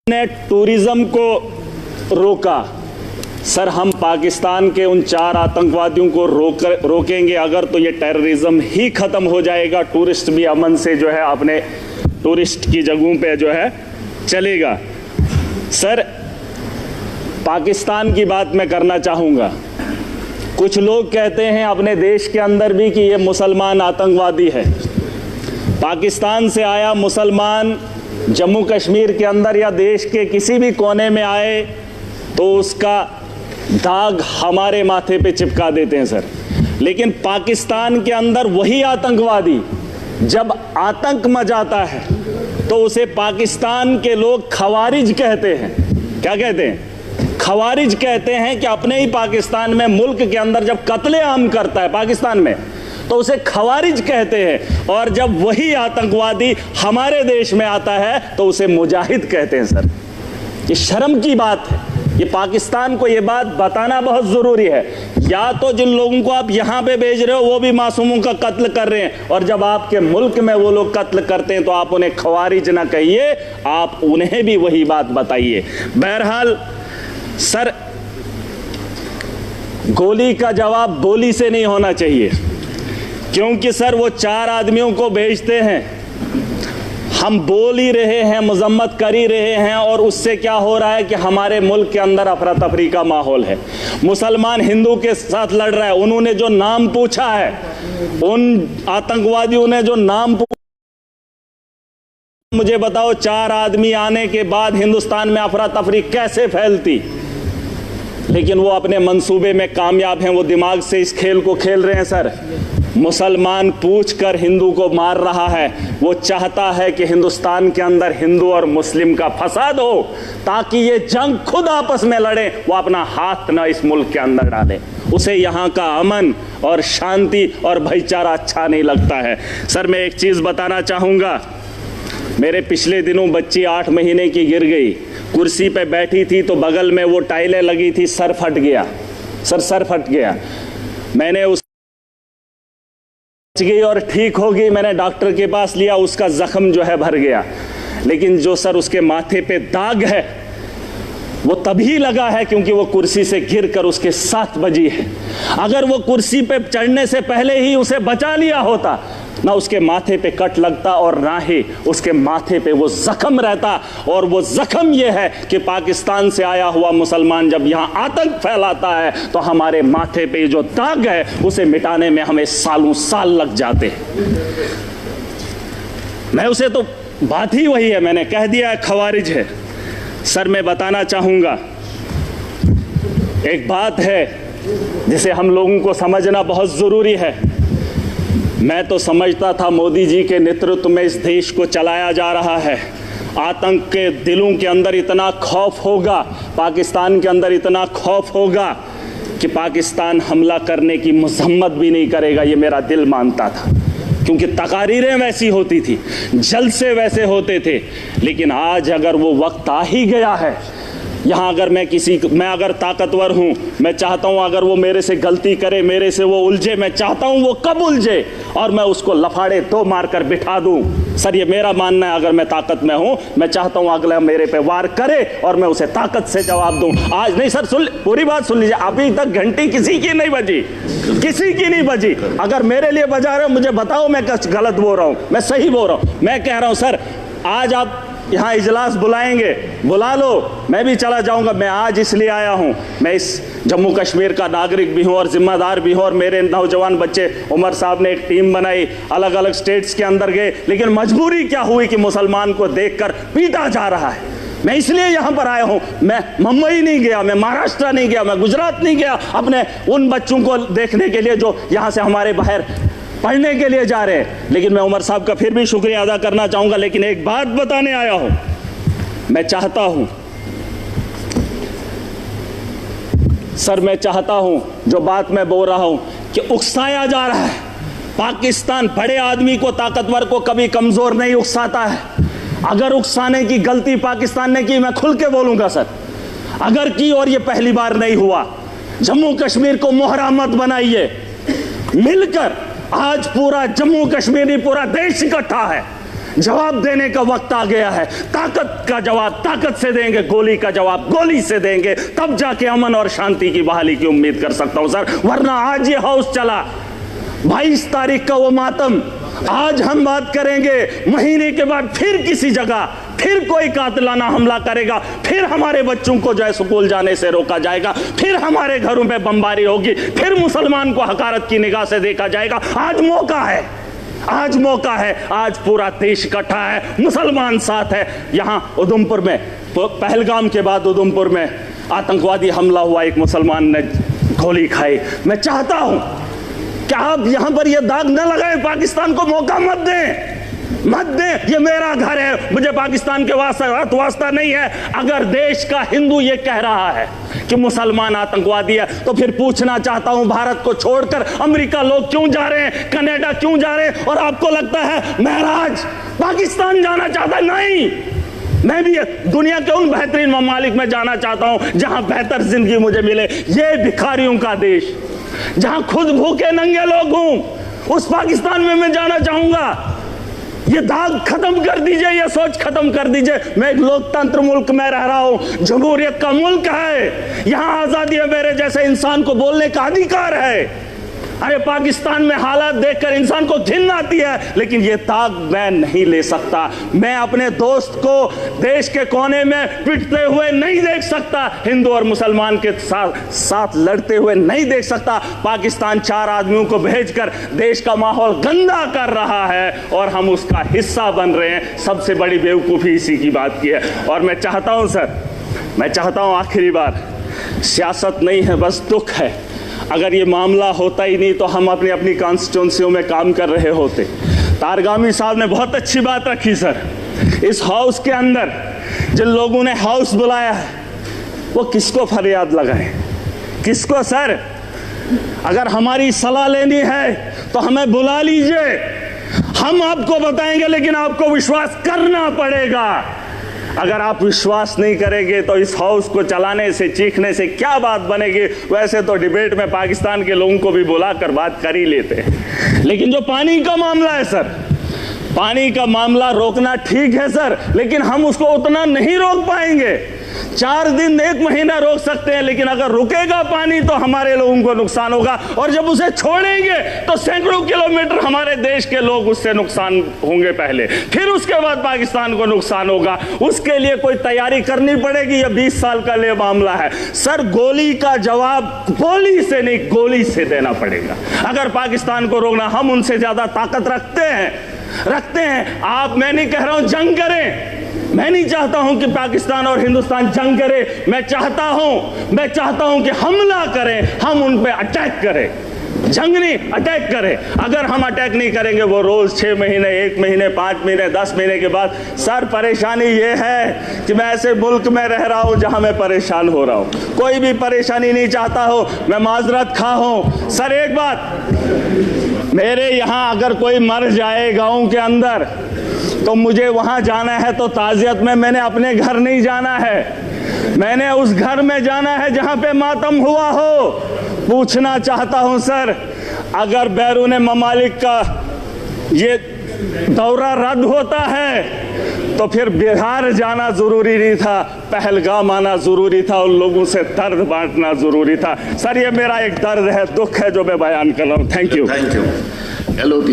ने टूरिज्म को रोका। सर, हम पाकिस्तान के उन 4 आतंकवादियों को रोकेंगे अगर, तो ये टेररिज्म ही खत्म हो जाएगा। टूरिस्ट भी अमन से जो है अपने टूरिस्ट की जगहों पे जो है चलेगा। सर, पाकिस्तान की बात मैं करना चाहूँगा। कुछ लोग कहते हैं अपने देश के अंदर भी कि ये मुसलमान आतंकवादी है। पाकिस्तान से आया मुसलमान जम्मू कश्मीर के अंदर या देश के किसी भी कोने में आए तो उसका दाग हमारे माथे पे चिपका देते हैं सर। लेकिन पाकिस्तान के अंदर वही आतंकवादी जब आतंक मचाता है तो उसे पाकिस्तान के लोग खवारिज कहते हैं। क्या कहते हैं? खवारिज कहते हैं कि अपने ही पाकिस्तान में, मुल्क के अंदर जब कत्लेआम करता है पाकिस्तान में, तो उसे खवारिज कहते हैं। और जब वही आतंकवादी हमारे देश में आता है तो उसे मुजाहिद कहते हैं सर। ये शर्म की बात है। ये पाकिस्तान को ये बात बताना बहुत ज़रूरी है। या तो जिन लोगों को आप यहाँ पे भेज रहे हो वो भी मासूमों का कत्ल कर रहे हैं, और जब आपके मुल्क में वो लोग कत्ल करते हैं तो आप उन्हें खवारिज ना कहिए, आप उन्हें भी वही बात बताइए। बहरहाल सर, गोली का जवाब बोली से नहीं होना चाहिए, क्योंकि सर वो 4 आदमियों को भेजते हैं, हम बोल ही रहे हैं, मजम्मत कर ही रहे हैं, और उससे क्या हो रहा है कि हमारे मुल्क के अंदर अफरा तफरी का माहौल है। मुसलमान हिंदू के साथ लड़ रहा है। उन्होंने जो नाम पूछा है, उन आतंकवादियों ने जो नाम पूछा, मुझे बताओ 4 आदमी आने के बाद हिंदुस्तान में अफरा तफरी कैसे फैलती? लेकिन वो अपने मंसूबे में कामयाब हैं। वो दिमाग से इस खेल को खेल रहे हैं सर। मुसलमान पूछकर हिंदू को मार रहा है। वो चाहता है कि हिंदुस्तान के अंदर हिंदू और मुस्लिम का फसाद हो, ताकि ये जंग खुद आपस में लड़े। वो अपना हाथ न इस मुल्क के अंदर डाले। उसे यहाँ का अमन और शांति और भाईचारा अच्छा नहीं लगता है। सर, मैं एक चीज़ बताना चाहूँगा। मेरे पिछले दिनों बच्ची 8 महीने की गिर गई, कुर्सी पे बैठी थी तो बगल में वो टाइलें लगी थी, सर फट गया। सर फट गया। मैंने उस गई और ठीक हो गई। मैंने डॉक्टर के पास लिया, उसका जख्म जो है भर गया। लेकिन जो सर उसके माथे पे दाग है वो तभी लगा है क्योंकि वो कुर्सी से गिरकर उसके 7 बजी है। अगर वो कुर्सी पे चढ़ने से पहले ही उसे बचा लिया होता, ना उसके माथे पे कट लगता और ना ही उसके माथे पे वो जख्म रहता। और वो जख्म ये है कि पाकिस्तान से आया हुआ मुसलमान जब यहाँ आतंक फैलाता है तो हमारे माथे पे जो दाग है उसे मिटाने में हमें सालों साल लग जाते हैं। मैं उसे तो बात ही वही है, मैंने कह दिया है, खवारिज है। सर, मैं बताना चाहूँगा, एक बात है जिसे हम लोगों को समझना बहुत ज़रूरी है। मैं तो समझता था मोदी जी के नेतृत्व में इस देश को चलाया जा रहा है। आतंक के दिलों के अंदर इतना खौफ होगा, पाकिस्तान के अंदर इतना खौफ होगा कि पाकिस्तान हमला करने की मजम्मत भी नहीं करेगा। ये मेरा दिल मानता था, क्योंकि तकारीरें वैसी होती थी, जलसे वैसे होते थे। लेकिन आज अगर वो वक्त आ ही गया है, यहाँ अगर मैं अगर ताकतवर हूँ, मैं चाहता हूँ अगर वो मेरे से गलती करे, मेरे से वो उलझे, मैं चाहता हूँ वो कब उलझे और मैं उसको लफाड़े 2 मारकर बिठा दूँ। सर, ये मेरा मानना है। अगर मैं ताकत में हूँ, मैं चाहता हूँ अगला मेरे पे वार करे और मैं उसे ताकत से जवाब दूँ। आज नहीं सर, सुन, पूरी बात सुन लीजिए। अभी तक घंटी किसी की नहीं बजी, किसी की नहीं बजी। अगर मेरे लिए बजा रहे हो मुझे बताओ मैं गलत बोल रहा हूँ, मैं सही बोल रहा हूँ। मैं कह रहा हूँ सर, आज आप यहाँ इजलास बुलाएंगे, बुला लो, मैं भी चला जाऊँगा। मैं आज इसलिए आया हूँ, मैं इस जम्मू कश्मीर का नागरिक भी हूँ और जिम्मेदार भी हूँ। और मेरे नौजवान बच्चे, उमर साहब ने एक टीम बनाई, अलग अलग स्टेट्स के अंदर गए। लेकिन मजबूरी क्या हुई कि मुसलमान को देखकर पीटा जा रहा है। मैं इसलिए यहाँ पर आया हूँ। मैं मुंबई नहीं गया, मैं महाराष्ट्र नहीं गया, मैं गुजरात नहीं गया अपने उन बच्चों को देखने के लिए जो यहाँ से हमारे बाहर पढ़ने के लिए जा रहे हैं। लेकिन मैं उमर साहब का फिर भी शुक्रिया अदा करना चाहूँगा। लेकिन एक बात बताने आया हूँ, मैं चाहता हूँ सर, मैं चाहता हूँ जो बात मैं बोल रहा हूँ कि उकसाया जा रहा है। पाकिस्तान बड़े आदमी को, ताकतवर को कभी कमज़ोर नहीं उकसाता है। अगर उकसाने की गलती पाकिस्तान ने की, मैं खुल के बोलूँगा सर, अगर की, और ये पहली बार नहीं हुआ। जम्मू कश्मीर को मोहरा मत बनाइए। मिलकर आज पूरा जम्मू कश्मीर, पूरा देश इकट्ठा है। जवाब देने का वक्त आ गया है। ताकत का जवाब ताकत से देंगे, गोली का जवाब गोली से देंगे, तब जाके अमन और शांति की बहाली की उम्मीद कर सकता हूं सर। वरना आज ये हाउस चला 22 तारीख का वो मातम, आज हम बात करेंगे, महीने के बाद फिर किसी जगह फिर कोई कातिलाना हमला करेगा, फिर हमारे बच्चों को जो है स्कूल जाने से रोका जाएगा, फिर हमारे घरों में बमबारी होगी, फिर मुसलमान को हकारत की निगाह से देखा जाएगा। आज मौका है, आज मौका है, आज पूरा देश इकट्ठा है, मुसलमान साथ है। यहां उधमपुर में पहलगाम के बाद उधमपुर में आतंकवादी हमला हुआ, एक मुसलमान ने गोली खाई। मैं चाहता हूं कि आप यहां पर यह दाग न लगाएं, पाकिस्तान को मौका मत दें, मत दें। ये मेरा घर है, मुझे पाकिस्तान के वास्ता नहीं है। अगर देश का हिंदू ये कह रहा है कि मुसलमान आतंकवादी है, तो फिर पूछना चाहता हूं, भारत को छोड़कर अमेरिका लोग क्यों जा रहे हैं, कनाडा क्यों जा रहे हैं? और आपको लगता है महराज पाकिस्तान जाना चाहता है? नहीं, मैं भी दुनिया के उन बेहतरीन ममालिक में जाना चाहता हूं जहां बेहतर जिंदगी मुझे मिले। ये भिखारियों का देश, जहां खुद भूखे नंगे लोग हूं, उस पाकिस्तान में मैं जाना चाहूंगा। ये दाग खत्म कर दीजिए, ये सोच खत्म कर दीजिए। मैं एक लोकतंत्र मुल्क में रह रहा हूं, जमहूरियत का मुल्क है, यहां आजादी है, मेरे जैसे इंसान को बोलने का अधिकार है। अरे पाकिस्तान में हालात देखकर इंसान को घिन आती है, लेकिन ये दाग मैं नहीं ले सकता। मैं अपने दोस्त को देश के कोने में पिटते हुए नहीं देख सकता, हिंदू और मुसलमान के साथ लड़ते हुए नहीं देख सकता। पाकिस्तान 4 आदमियों को भेजकर देश का माहौल गंदा कर रहा है और हम उसका हिस्सा बन रहे हैं। सबसे बड़ी बेवकूफ़ी इसी की बात की है। और मैं चाहता हूं सर, मैं चाहता हूं आखिरी बार, सियासत नहीं है, बस दुख है। अगर ये मामला होता ही नहीं तो हम अपनी अपनी कॉन्स्टिट्यूंसियों में काम कर रहे होते। तारगामी साहब ने बहुत अच्छी बात रखी सर। इस हाउस के अंदर जिन लोगों ने हाउस बुलाया है वो किसको फरियाद लगाए, किसको? सर अगर हमारी सलाह लेनी है तो हमें बुला लीजिए, हम आपको बताएंगे, लेकिन आपको विश्वास करना पड़ेगा। अगर आप विश्वास नहीं करेंगे तो इस हाउस को चलाने से, चीखने से क्या बात बनेगी? वैसे तो डिबेट में पाकिस्तान के लोगों को भी बुलाकर बात कर ही लेते हैं, लेकिन जो पानी का मामला है सर, पानी का मामला रोकना ठीक है सर, लेकिन हम उसको उतना नहीं रोक पाएंगे। 4 दिन 1 महीना रोक सकते हैं, लेकिन अगर रुकेगा पानी तो हमारे लोगों को नुकसान होगा, और जब उसे छोड़ेंगे तो सैकड़ों किलोमीटर हमारे देश के लोग उससे नुकसान होंगे पहले, फिर उसके बाद पाकिस्तान को नुकसान होगा। उसके लिए कोई तैयारी करनी पड़ेगी। यह 20 साल का लिए मामला है सर। गोली का जवाब गोली से नहीं, गोली से देना पड़ेगा। अगर पाकिस्तान को रोकना, हम उनसे ज्यादा ताकत रखते हैं। आप, मैं नहीं कह रहा हूं जंग करें, मैं नहीं चाहता हूं कि पाकिस्तान और हिंदुस्तान जंग करे। मैं चाहता हूं कि हमला करें, हम उन पे अटैक करें, जंग नहीं, अटैक करें। अगर हम अटैक नहीं करेंगे, वो रोज 6 महीने, 1 महीने, 5 महीने, 10 महीने के बाद, सर परेशानी ये है कि मैं ऐसे मुल्क में रह रहा हूं जहां मैं परेशान हो रहा हूं। कोई भी परेशानी नहीं चाहता हो, मैं माजरत खा हूं। सर एक बात, मेरे यहां अगर कोई मर जाए गांव के अंदर तो मुझे वहां जाना है तो ताजियत में मैंने अपने घर नहीं जाना है, मैंने उस घर में जाना है जहां पे मातम हुआ हो। पूछना चाहता हूं सर, अगर बैरून ममालिक का ये दौरा रद्द होता है तो फिर बिहार जाना जरूरी नहीं था, पहलगाम आना जरूरी था, उन लोगों से दर्द बांटना जरूरी था। सर ये मेरा एक दर्द है, दुख है जो मैं बयान कर रहा हूं। Thank you. LOP